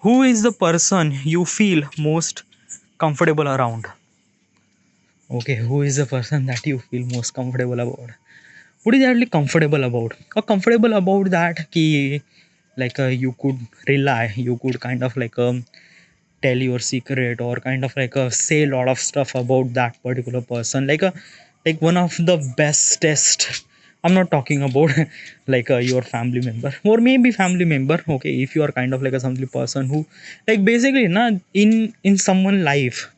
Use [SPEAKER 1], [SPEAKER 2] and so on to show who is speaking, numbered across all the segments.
[SPEAKER 1] Who is the person you feel most comfortable around? Okay, who is the person that you feel most comfortable about? What is actually comfortable about? Or comfortable about that ki you could rely, you could kind of tell your secret, or kind of say a lot of stuff about that particular person, like one of the bestest. I'm not talking about your family member or maybe family member. Okay, if you are kind of like a something person who basically na in someone life,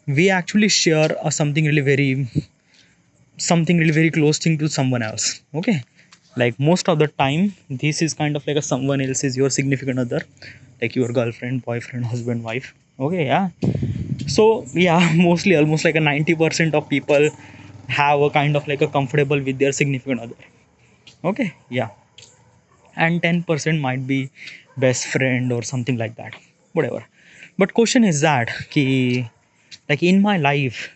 [SPEAKER 1] we actually share something really very close thing to someone else. Okay, like most of the time this is kind of like a someone else is your significant other, like your girlfriend, boyfriend, husband, wife. Okay, yeah. So yeah, mostly almost like a 90% of people have a kind of like a comfortable with their significant other. Okay, yeah. And 10% might be best friend or something like that, whatever. But question is that ki, like in my life,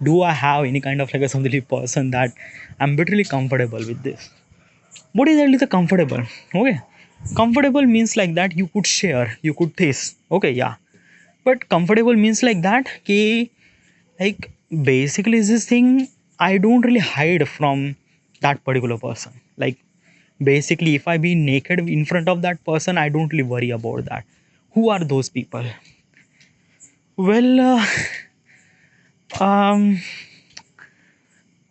[SPEAKER 1] do I have any kind of like a something person that I'm literally comfortable with this? What is actually the comfortable? Okay, comfortable means like that you could share, you could taste. Okay, yeah. But comfortable means like that ki, like basically is this thing I don't really hide from that particular person. Like basically if I be naked in front of that person, I don't really worry about that. Who are those people? Well, um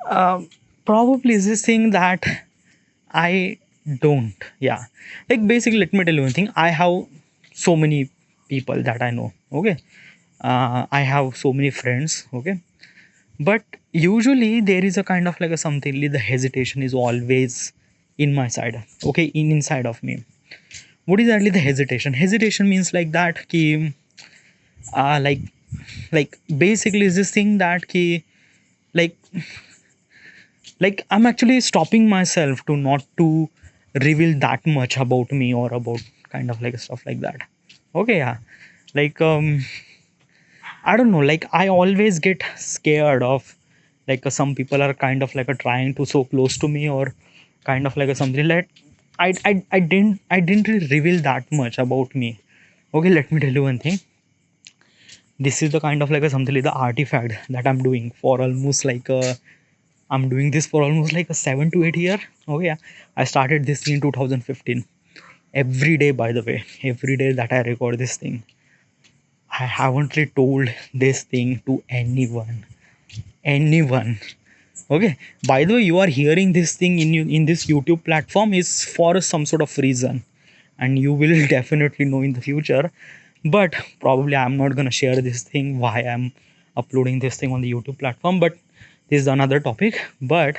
[SPEAKER 1] uh, probably is this thing that I don't. Yeah. Like basically, let me tell you one thing. I have so many people that I know. Okay. I have so many friends. Okay. But usually there is a kind of like a something. The hesitation is always in my side. Okay, inside of me. What is actually the hesitation? Hesitation means like that. Ki, uh, like basically is this thing that ki, like I'm actually stopping myself to not to reveal that much about me or about kind of like stuff like that. Okay, yeah. like I don't know, like I always get scared of some people are kind of trying to so close to me, or kind of something like I didn't really reveal that much about me. Okay, let me tell you one thing. This is the kind of something like the artifact that I'm doing for almost I'm doing this for almost like a 7 to 8 year. Oh yeah, I started this in 2015. Every day, by the way, every day that I record this thing, I haven't really told this thing to anyone. Anyone. Okay. By the way, you are hearing this thing in this YouTube platform is for some sort of reason, and you will definitely know in the future. But probably I'm not gonna share this thing why I'm uploading this thing on the YouTube platform. But this is another topic. But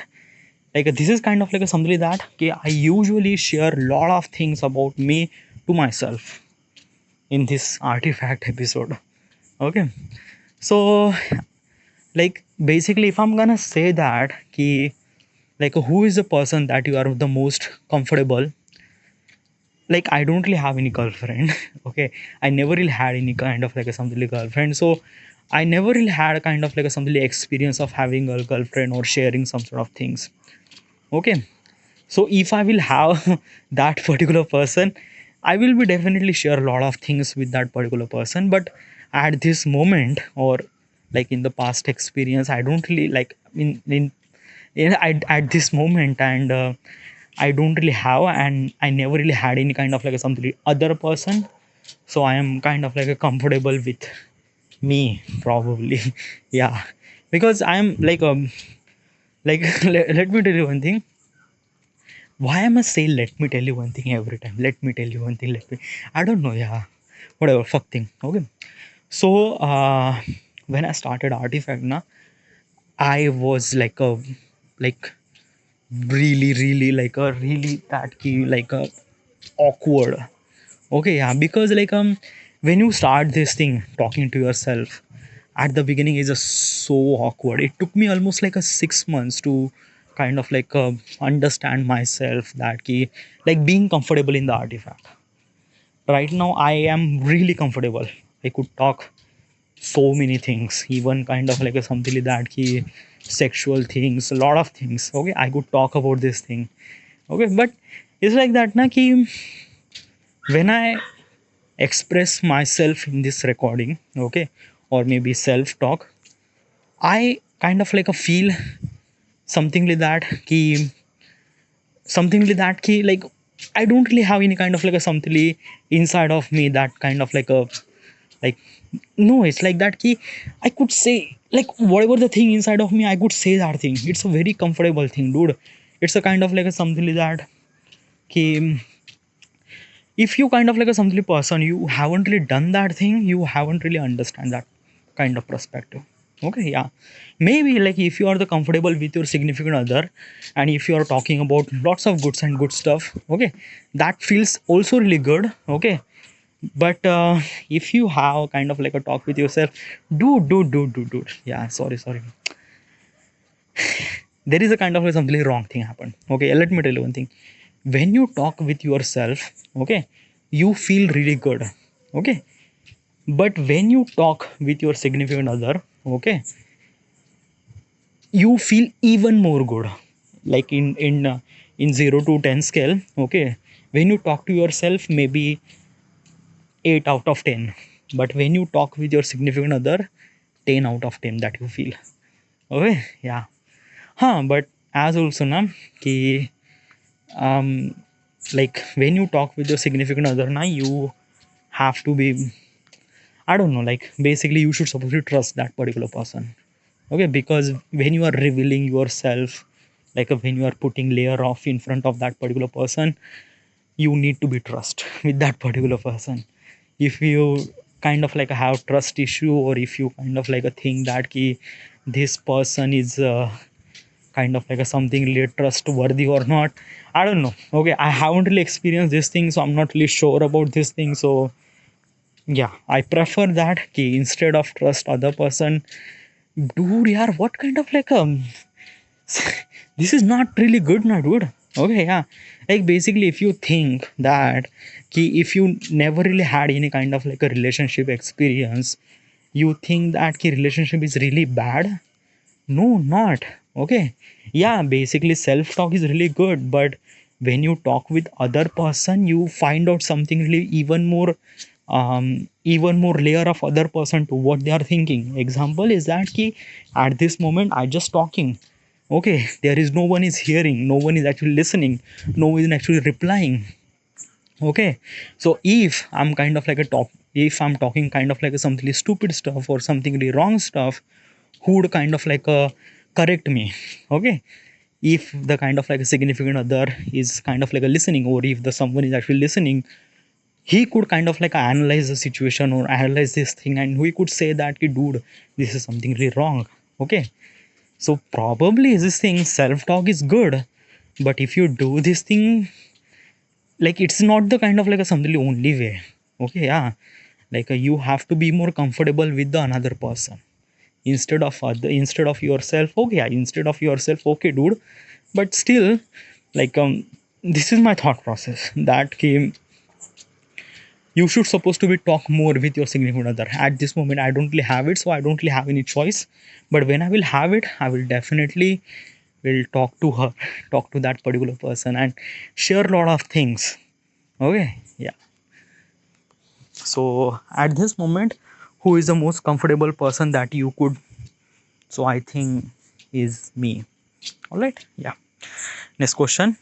[SPEAKER 1] this is kind of like a something that okay, I usually share a lot of things about me to myself in this artifact episode. Okay, so basically if I'm gonna say that ki, who is the person that you are the most comfortable, I don't really have any girlfriend. Okay, I never really had any kind of a something like girlfriend, so I never really had a kind of a something like experience of having a girlfriend or sharing some sort of things. Okay, so if I will have that particular person, I will be definitely share a lot of things with that particular person. But at this moment, or in the past experience, I don't really at this moment, and I don't really have, and I never really had any kind of something other person. So I am kind of a comfortable with me probably. Yeah, because I am let me tell you one thing. Why I must say let me tell you one thing every time? Let me tell you one thing. Let me. I don't know. Yeah, whatever. Fuck thing. Okay. So when I started Artifact, na, I was like really really that key awkward. Okay, yeah, because when you start this thing talking to yourself at the beginning is just so awkward. It took me almost like a 6 months to kind of understand myself that key, being comfortable in the artifact. Right now I am really comfortable. I could talk so many things, even kind of like a something like that key, sexual things, a lot of things. Okay, I could talk about this thing. Okay, but it's like that na ki, when I express myself in this recording, okay, or maybe self talk, I kind of like a feel something like that ki, something like that ki, like I don't really have any kind of like a something inside of me that kind of like a, like, no, it's like that ki, I could say like whatever the thing inside of me, I could say that thing. It's a very comfortable thing, dude. It's a kind of like a something like that ki, if you kind of like a something person, you haven't really done that thing, you haven't really understand that kind of perspective. Okay, yeah, maybe like if you are the comfortable with your significant other, and if you are talking about lots of goods and good stuff, okay, that feels also really good, okay. But if you have kind of like a talk with yourself, dude, yeah, sorry, there is a kind of like something wrong thing happened, okay. Let me tell you one thing. When you talk with yourself, okay, you feel really good, okay. But when you talk with your significant other, okay, you feel even more good. Like in 0 to 10 scale, okay, when you talk to yourself, maybe 8 out of 10. But when you talk with your significant other, 10 out of 10 that you feel, okay, yeah. But as also na ki, um like when you talk with your significant other na, you have to be, I don't know, like basically you should supposed to trust that particular person, okay. Because when you are revealing yourself, like when you are putting layer off in front of that particular person, you need to be trust with that particular person. If you kind of like have trust issue, or if you kind of like a thing that ki, this person is kind of like a something really trustworthy or not, I don't know, okay. I haven't really experienced this thing, so I'm not really sure about this thing. So yeah, I prefer that ki, instead of trust other person, dude, yeah, what kind of like this is not really good now, dude. Okay, yeah. Like basically, if you think that ki, if you never really had any kind of like a relationship experience, you think that ki, relationship is really bad. No, not okay. Yeah, basically self talk is really good, but when you talk with other person, you find out something really even more layer of other person to what they are thinking. Example is that ki, at this moment I just talking, okay, there is no one is hearing, no one is actually listening, no one is actually replying, okay. So if I'm kind of like a talk, if I'm talking kind of like a something stupid stuff or something really wrong stuff, who would kind of like correct me, okay. If the kind of like a significant other is kind of like a listening, or if the someone is actually listening, he could kind of like analyze the situation or analyze this thing, and we could say that "Ki, dude, this is something really wrong, okay. So probably this thing self talk is good, but if you do this thing, like it's not the kind of like a something only way, okay, yeah. Like you have to be more comfortable with the another person instead of yourself, okay, yeah, instead of yourself, okay, dude. But still, like this is my thought process that came, you should supposed to be talk more with your significant other. At this moment I don't really have it, so I don't really have any choice. But when I will have it, I will definitely will talk to her, talk to that particular person, and share a lot of things, okay, yeah. So at this moment, who is the most comfortable person that you could, so I think is me. All right, yeah. Next question.